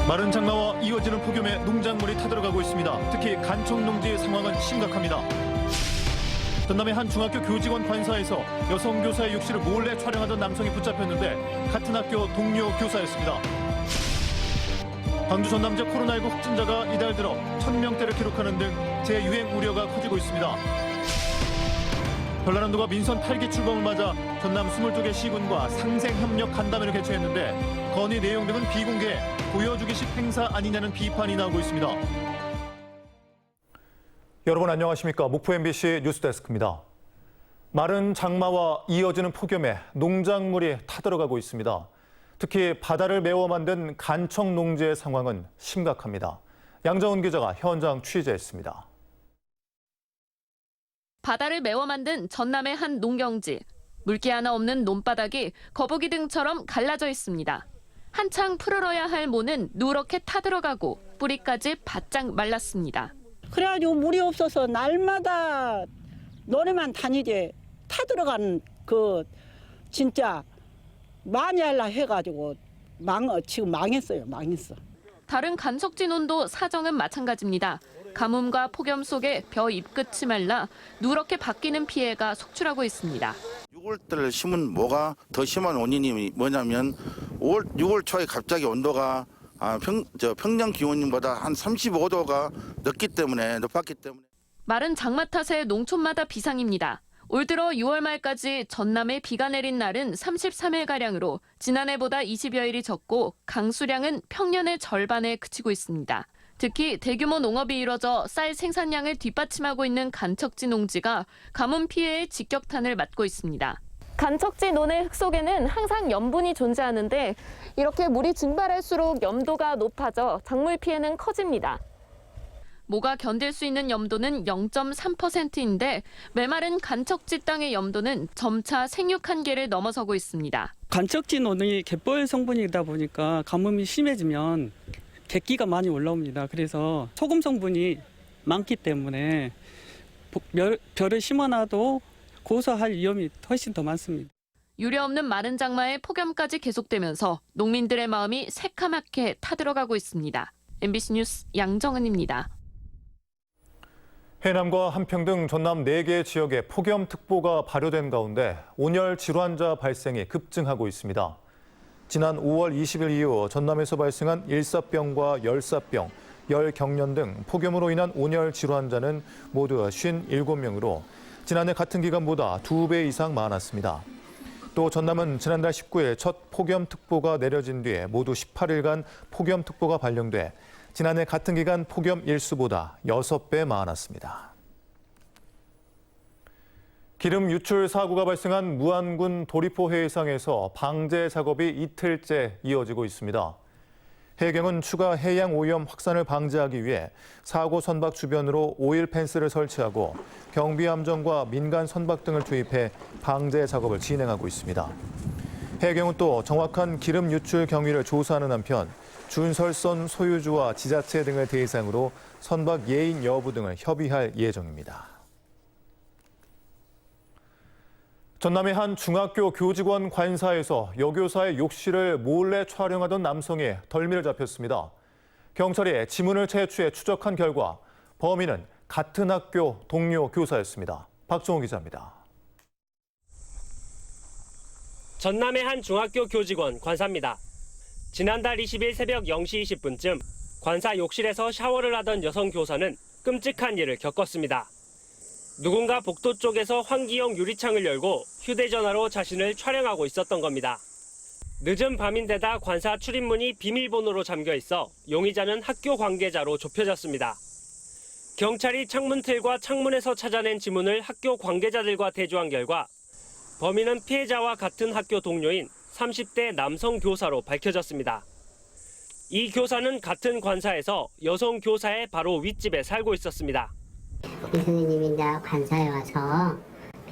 마른 장마와 이어지는 폭염에 농작물이 타들어가고 있습니다. 특히 간척농지 상황은 심각합니다. 전남의 한 중학교 교직원 관사에서 여성 교사의 육실을 몰래 촬영하던 남성이 붙잡혔는데 같은 학교 동료 교사였습니다. 광주 전남제 코로나19 확진자가 이달 들어 1,000명대를 기록하는 등 재유행 우려가 커지고 있습니다. 전라남도가 민선 8기 출범을 맞아 전남 22개 시군과 상생협력 간담회를 개최했는데 건의 내용 등은 비공개, 보여주기식 행사 아니냐는 비판이 나오고 있습니다. 여러분 안녕하십니까? 목포 MBC 뉴스데스크입니다. 마른 장마와 이어지는 폭염에 농작물이 타들어가고 있습니다. 특히 바다를 메워 만든 간척 농지의 상황은 심각합니다. 양정은 기자가 현장 취재했습니다. 바다를 메워 만든 전남의 한 농경지. 물기 하나 없는 논바닥이 거북이 등처럼 갈라져 있습니다. 한창 풀어야 할 모는 누렇게 타들어가고 뿌리까지 바짝 말랐습니다. 그래가지고 물이 없어서 날마다 논에만 다니지 타들어가는 진짜 많이 할라 해가지고 지금 망했어요. 다른 간척지 논도 사정은 마찬가지입니다. 가뭄과 폭염 속에 벼 잎끝이 말라 누렇게 바뀌는 피해가 속출하고 있습니다. 6월달 심은 뭐가 더 심한 원인이 뭐냐면 6월 초에 갑자기 온도가 평년 기온보다 한 35도가 높았기 때문에. 마른 장마 탓에 농촌마다 비상입니다. 올 들어 6월 말까지 전남에 비가 내린 날은 33일가량으로 지난해보다 20여일이 적고 강수량은 평년의 절반에 그치고 있습니다. 특히 대규모 농업이 이뤄져 쌀 생산량을 뒷받침하고 있는 간척지 농지가 가뭄 피해의 직격탄을 맞고 있습니다. 간척지 논의 흙 속에는 항상 염분이 존재하는데 이렇게 물이 증발할수록 염도가 높아져 작물 피해는 커집니다. 모가 견딜 수 있는 염도는 0.3%인데 메마른 간척지 땅의 염도는 점차 생육 한계를 넘어서고 있습니다. 간척지 논이 갯벌 성분이다 보니까 가뭄이 심해지면 객기가 많이 올라옵니다. 그래서 소금 성분이 많기 때문에 벼를 심어놔도 고소할 위험이 훨씬 더 많습니다. 유례없는 마른 장마에 폭염까지 계속되면서 농민들의 마음이 새카맣게 타들어가고 있습니다. MBC 뉴스 양정은입니다. 해남과 한평 등 전남 4개 지역에 폭염특보가 발효된 가운데 온열 질환자 발생이 급증하고 있습니다. 지난 5월 20일 이후 전남에서 발생한 일사병과 열사병, 열경련 등 폭염으로 인한 온열 질환자는 모두 57명으로 지난해 같은 기간보다 2배 이상 많았습니다. 또 전남은 지난달 19일 첫 폭염특보가 내려진 뒤에 모두 18일간 폭염특보가 발령돼 지난해 같은 기간 폭염 일수보다 6배 많았습니다. 기름 유출 사고가 발생한 무안군 도리포 해상에서 방제 작업이 이틀째 이어지고 있습니다. 해경은 추가 해양 오염 확산을 방지하기 위해 사고 선박 주변으로 오일 펜스를 설치하고 경비 함정과 민간 선박 등을 투입해 방제 작업을 진행하고 있습니다. 해경은 또 정확한 기름 유출 경위를 조사하는 한편 준설선 소유주와 지자체 등을 대상으로 선박 예인 여부 등을 협의할 예정입니다. 전남의 한 중학교 교직원 관사에서 여교사의 욕실을 몰래 촬영하던 남성이 덜미를 잡혔습니다. 경찰이 지문을 채취해 추적한 결과 범인은 같은 학교 동료 교사였습니다. 박정호 기자입니다. 전남의 한 중학교 교직원 관사입니다. 지난달 20일 새벽 0시 20분쯤 관사 욕실에서 샤워를 하던 여성 교사는 끔찍한 일을 겪었습니다. 누군가 복도 쪽에서 환기용 유리창을 열고 휴대전화로 자신을 촬영하고 있었던 겁니다. 늦은 밤인데다 관사 출입문이 비밀번호로 잠겨 있어 용의자는 학교 관계자로 좁혀졌습니다. 경찰이 창문틀과 창문에서 찾아낸 지문을 학교 관계자들과 대조한 결과 범인은 피해자와 같은 학교 동료인 30대 남성 교사로 밝혀졌습니다. 이 교사는 같은 관사에서 여성 교사의 바로 윗집에 살고 있었습니다. 이 선생님이 이제 관사에 와서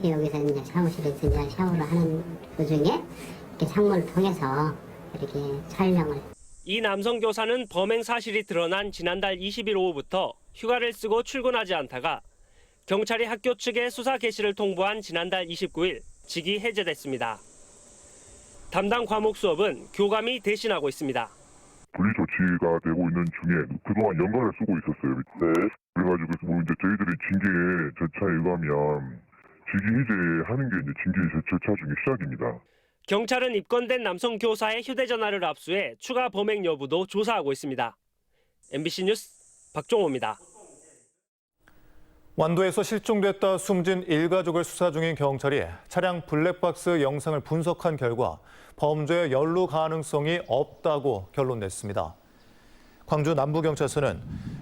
여기서 이제 샤워실에서 이제 샤워를 하는 도중에 이렇게 창문을 통해서 이렇게 촬영을. 이 남성 교사는 범행 사실이 드러난 지난달 20일 오후부터 휴가를 쓰고 출근하지 않다가 경찰이 학교 측에 수사 개시를 통보한 지난달 29일 직위 해제됐습니다. 담당 과목 수업은 교감이 대신하고 있습니다. 분리조치 유지가 되고 있는 중에 그동안 연가를 쓰고 있었어요. 네. 그래가지고 뭐 이제 저희들이 징계 절차에 의하면 직위 해제하는 게 이제 징계 절차 중에 시작입니다. 경찰은 입건된 남성 교사의 휴대전화를 압수해 추가 범행 여부도 조사하고 있습니다. MBC 뉴스 박종호입니다. 완도에서 실종됐다 숨진 일가족을 수사 중인 경찰이 차량 블랙박스 영상을 분석한 결과 범죄 연루 가능성이 없다고 결론 냈습니다. 광주 남부경찰서는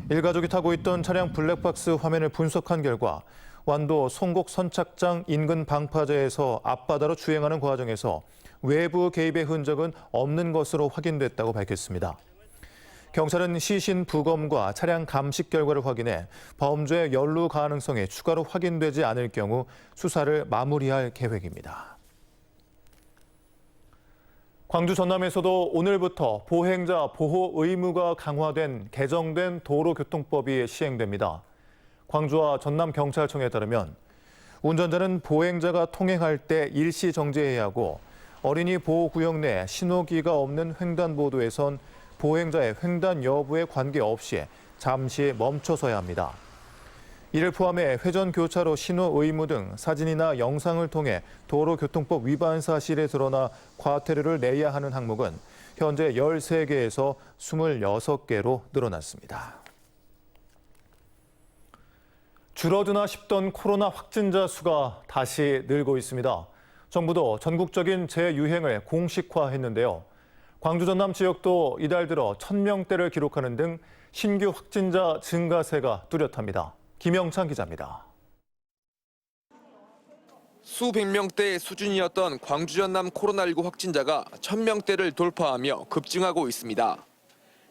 일가족이 타고 있던 차량 블랙박스 화면을 분석한 결과 완도 송곡 선착장 인근 방파제에서 앞바다로 주행하는 과정에서 외부 개입의 흔적은 없는 것으로 확인됐다고 밝혔습니다. 경찰은 시신 부검과 차량 감식 결과를 확인해 범죄 연루 가능성이 추가로 확인되지 않을 경우 수사를 마무리할 계획입니다. 광주 전남에서도 오늘부터 보행자 보호 의무가 강화된 개정된 도로교통법이 시행됩니다. 광주와 전남경찰청에 따르면 운전자는 보행자가 통행할 때 일시 정지해야 하고 어린이 보호구역 내 신호기가 없는 횡단보도에선 보행자의 횡단 여부에 관계없이 잠시 멈춰서야 합니다. 이를 포함해 회전교차로 신호 의무 등 사진이나 영상을 통해 도로교통법 위반 사실에 드러나 과태료를 내야 하는 항목은 현재 13개에서 26개로 늘어났습니다. 줄어드나 싶던 코로나 확진자 수가 다시 늘고 있습니다. 정부도 전국적인 재유행을 공식화했는데요. 광주 전남 지역도 이달 들어 1,000명대를 기록하는 등 신규 확진자 증가세가 뚜렷합니다. 김영찬 기자입니다. 수백 명대 수준이었던 광주 전남 코로나19 확진자가 1,000명대를 돌파하며 급증하고 있습니다.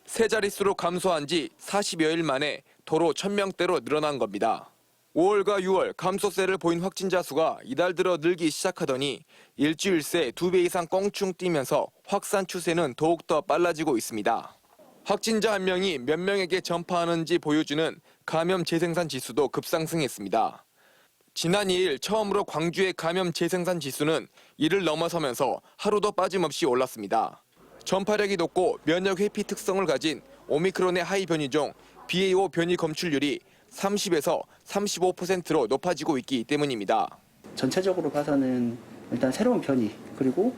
세 자릿수로 감소한 지 40여일 만에 도로 1,000명대로 늘어난 겁니다. 5월과 6월 감소세를 보인 확진자 수가 이달 들어 늘기 시작하더니 일주일 새 2배 이상 껑충 뛰면서 확산 추세는 더욱더 빨라지고 있습니다. 확진자 한 명이 몇 명에게 전파하는지 보여주는 감염 재생산 지수도 급상승했습니다. 지난 2일 처음으로 광주의 감염 재생산 지수는 1을 넘어서면서 하루도 빠짐없이 올랐습니다. 전파력이 높고 면역 회피 특성을 가진 오미크론의 하이 변이종 BA.5 변이 검출률이 30에서 35%로 높아지고 있기 때문입니다. 전체적으로 봐서는 일단 새로운 변이 그리고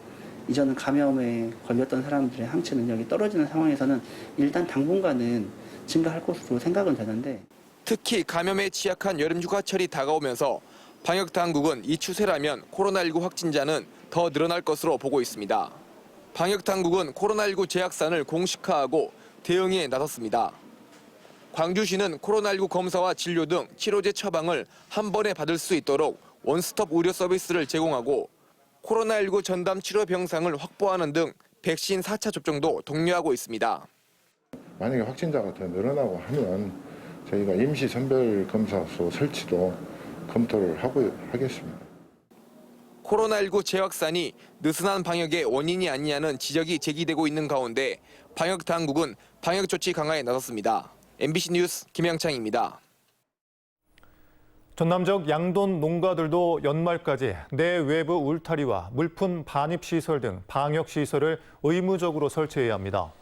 이전은 감염에 걸렸던 사람들의 항체 능력이 떨어지는 상황에서는 일단 당분간은 증가할 것으로 생각은 되는데 특히 감염에 취약한 여름 휴가철이 다가오면서 방역 당국은 이 추세라면 코로나19 확진자는 더 늘어날 것으로 보고 있습니다. 방역 당국은 코로나19 재확산을 공식화하고 대응에 나섰습니다. 광주시는 코로나19 검사와 진료 등 치료제 처방을 한 번에 받을 수 있도록 원스톱 의료 서비스를 제공하고 코로나19 전담 치료 병상을 확보하는 등 백신 4차 접종도 독려하고 있습니다. 만약에 확진자가 더 늘어나고 하면 저희가 임시 선별검사소 설치도 검토를 하겠습니다. 코로나19 재확산이 느슨한 방역의 원인이 아니냐는 지적이 제기되고 있는 가운데 방역 당국은 방역 조치 강화에 나섰습니다. MBC 뉴스 김영창입니다. 전남 지역 양돈 농가들도 연말까지 내외부 울타리와 물품 반입시설 등 방역시설을 의무적으로 설치해야 합니다.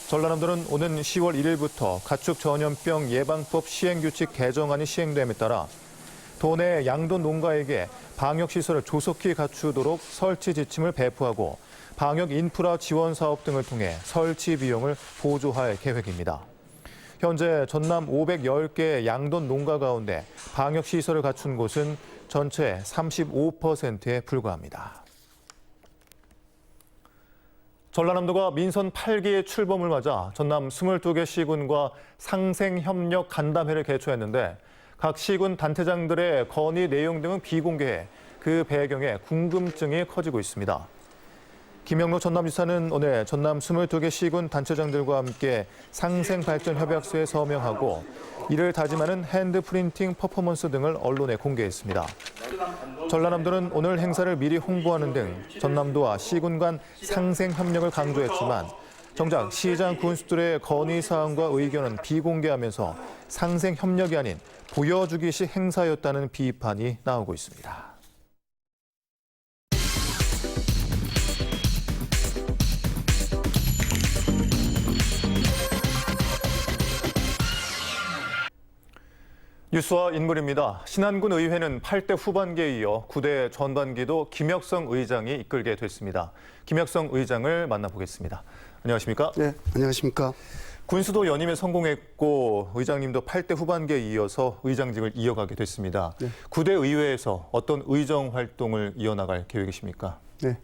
전라남도는 오는 10월 1일부터 가축 전염병 예방법 시행규칙 개정안이 시행됨에 따라 도내 양돈 농가에게 방역시설을 조속히 갖추도록 설치 지침을 배포하고 방역 인프라 지원 사업 등을 통해 설치 비용을 보조할 계획입니다. 현재 전남 510개 양돈 농가 가운데 방역시설을 갖춘 곳은 전체 35%에 불과합니다. 전라남도가 민선 8기의 출범을 맞아 전남 22개 시군과 상생협력 간담회를 개최했는데 각 시군 단체장들의 건의 내용 등은 비공개해 그 배경에 궁금증이 커지고 있습니다. 김영로 전남지사는 오늘 전남 22개 시군 단체장들과 함께 상생발전협약서에 서명하고 이를 다짐하는 핸드프린팅 퍼포먼스 등을 언론에 공개했습니다. 전라남도는 오늘 행사를 미리 홍보하는 등 전남도와 시군 간 상생협력을 강조했지만 정작 시장 군수들의 건의사항과 의견은 비공개하면서 상생협력이 아닌 보여주기식 행사였다는 비판이 나오고 있습니다. 뉴스와 인물입니다. 신안군 의회는 8대 후반기에 이어 9대 전반기도 김혁성 의장이 이끌게 됐습니다. 김혁성 의장을 만나보겠습니다. 안녕하십니까? 네, 안녕하십니까? 군수도 연임에 성공했고 의장님도 8대 후반기에 이어서 의장직을 이어가게 됐습니다. 네. 9대 의회에서 어떤 의정 활동을 이어나갈 계획이십니까? 네,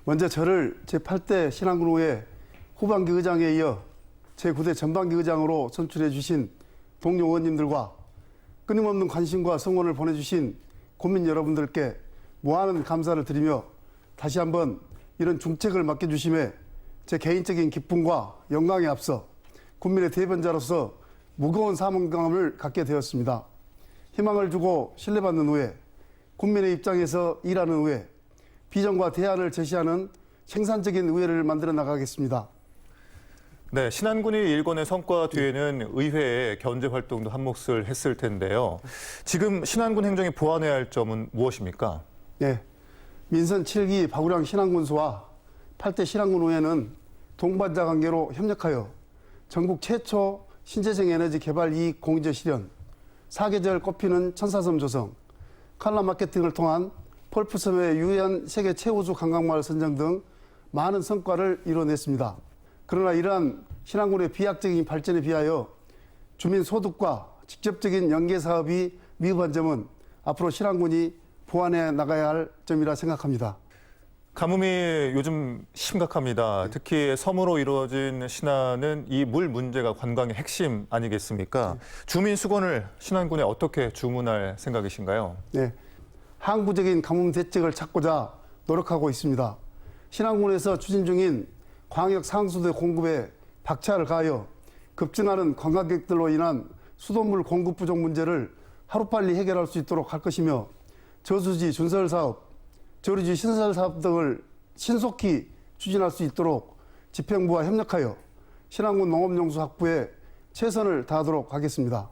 먼저 저를 제8대 신안군 의회 후반기 의장에 이어 제9대 전반기 의장으로 선출해 주신 동료 의원님들과 끊임없는 관심과 성원을 보내주신 국민 여러분들께 무한한 감사를 드리며 다시 한번 이런 중책을 맡겨주심에 제 개인적인 기쁨과 영광에 앞서 국민의 대변자로서 무거운 사명감을 갖게 되었습니다. 희망을 주고 신뢰받는 의회, 국민의 입장에서 일하는 의회, 비전과 대안을 제시하는 생산적인 의회를 만들어 나가겠습니다. 네, 신안군이 일궈낸 성과 뒤에는 의회의 견제 활동도 한몫을 했을 텐데요. 지금 신안군 행정이 보완해야 할 점은 무엇입니까? 네, 민선 7기 박우량 신안군수와 8대 신안군 의회는 동반자 관계로 협력하여 전국 최초 신재생 에너지 개발 이익 공유제 실현, 사계절 꽃피는 천사섬 조성, 칼라 마케팅을 통한 펄프섬의 유엔 세계 최우수 관광마을 선정 등 많은 성과를 이뤄냈습니다. 그러나 이러한 신안군의 비약적인 발전에 비하여 주민 소득과 직접적인 연계 사업이 미흡한 점은 앞으로 신안군이 보완해 나가야 할 점이라 생각합니다. 가뭄이 요즘 심각합니다. 특히 섬으로 이루어진 신안은 이 물 문제가 관광의 핵심 아니겠습니까? 주민 수건을 신안군에 어떻게 주문할 생각이신가요? 네, 항구적인 가뭄 대책을 찾고자 노력하고 있습니다. 신안군에서 추진 중인 광역 상수도 공급에 박차를 가하여 급증하는 관광객들로 인한 수돗물 공급 부족 문제를 하루빨리 해결할 수 있도록 할 것이며 저수지 준설 사업, 저류지 신설 사업 등을 신속히 추진할 수 있도록 집행부와 협력하여 신안군 농업용수 확보에 최선을 다하도록 하겠습니다.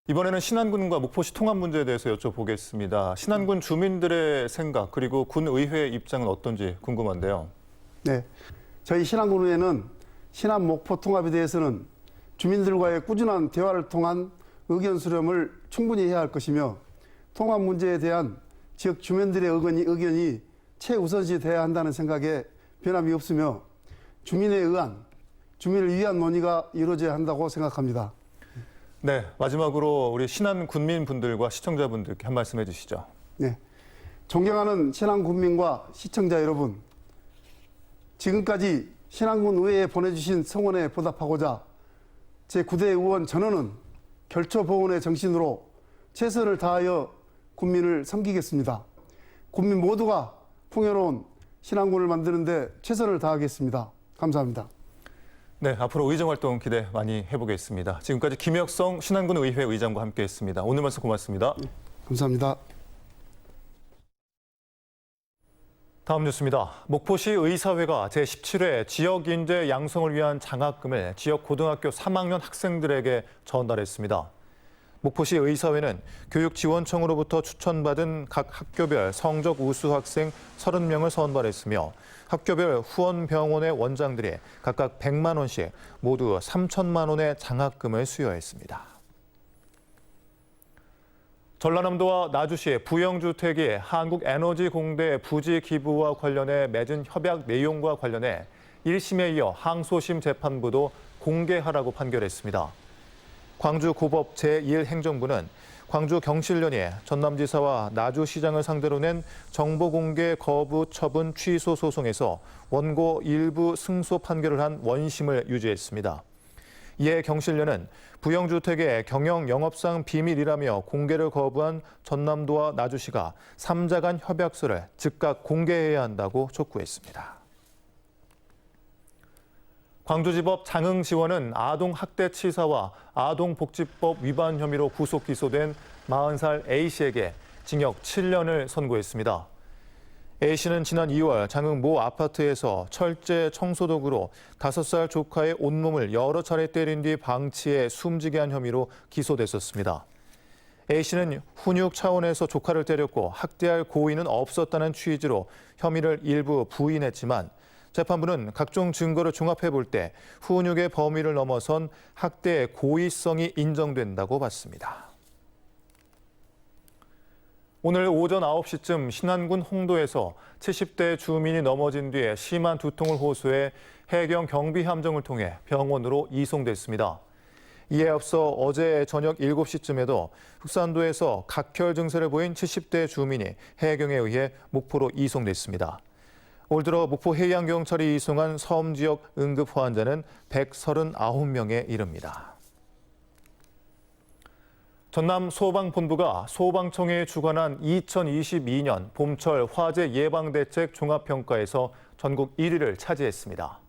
이번에는 신안군과 목포시 통합 문제에 대해서 여쭤보겠습니다. 신안군 주민들의 생각 그리고 군 의회의 입장은 어떤지 궁금한데요. 네, 저희 신안군 의회는 신안 목포 통합에 대해서는 주민들과의 꾸준한 대화를 통한 의견 수렴을 충분히 해야 할 것이며 통합 문제에 대한 지역 주민들의 의견이 최우선시 돼야 한다는 생각에 변함이 없으며 주민에 의한, 주민을 위한 논의가 이루어져야 한다고 생각합니다. 네, 마지막으로 우리 신안 군민분들과 시청자분들께 한 말씀 해주시죠. 네, 존경하는 신안 군민과 시청자 여러분, 지금까지 신안군 의회에 보내주신 성원에 보답하고자 제9대 의원 전원은 결초보훈의 정신으로 최선을 다하여 국민을 섬기겠습니다. 국민 모두가 풍요로운 신안군을 만드는 데 최선을 다하겠습니다. 감사합니다. 네, 앞으로 의정 활동 기대 많이 해보겠습니다. 지금까지 김혁성 신안군 의회 의장과 함께했습니다. 오늘 말씀 고맙습니다. 네, 감사합니다. 다음 뉴스입니다. 목포시 의사회가 제17회 지역인재 양성을 위한 장학금을 지역 고등학교 3학년 학생들에게 전달했습니다. 목포시 의사회는 교육지원청으로부터 추천받은 각 학교별 성적 우수 학생 30명을 선발했으며 학교별 후원병원의 원장들이 각각 100만 원씩 모두 3천만 원의 장학금을 수여했습니다. 전라남도와 나주시 부영주택이 한국에너지공대 부지 기부와 관련해 맺은 협약 내용과 관련해 1심에 이어 항소심 재판부도 공개하라고 판결했습니다. 광주고법 제1행정부는 광주경실련이 전남지사와 나주시장을 상대로 낸 정보공개 거부 처분 취소 소송에서 원고 일부 승소 판결을 한 원심을 유지했습니다. 이에 경실련은 부영주택의 경영 영업상 비밀이라며 공개를 거부한 전남도와 나주시가 3자 간 협약서를 즉각 공개해야 한다고 촉구했습니다. 광주지법 장흥지원은 아동학대치사와 아동복지법 위반 혐의로 구속 기소된 40살 A씨에게 징역 7년을 선고했습니다. A씨는 지난 2월 장흥 모 아파트에서 철제 청소도구로 5살 조카의 온몸을 여러 차례 때린 뒤 방치해 숨지게 한 혐의로 기소됐었습니다. A씨는 훈육 차원에서 조카를 때렸고 학대할 고의는 없었다는 취지로 혐의를 일부 부인했지만 재판부는 각종 증거를 종합해 볼 때 훈육의 범위를 넘어선 학대의 고의성이 인정된다고 봤습니다. 오늘 오전 9시쯤 신안군 홍도에서 70대 주민이 넘어진 뒤에 심한 두통을 호소해 해경 경비 함정을 통해 병원으로 이송됐습니다. 이에 앞서 어제 저녁 7시쯤에도 흑산도에서 각혈 증세를 보인 70대 주민이 해경에 의해 목포로 이송됐습니다. 올 들어 목포 해양경찰이 이송한 섬 지역 응급 환자는 139명에 이릅니다. 전남 소방본부가 소방청에 주관한 2022년 봄철 화재 예방대책 종합평가에서 전국 1위를 차지했습니다.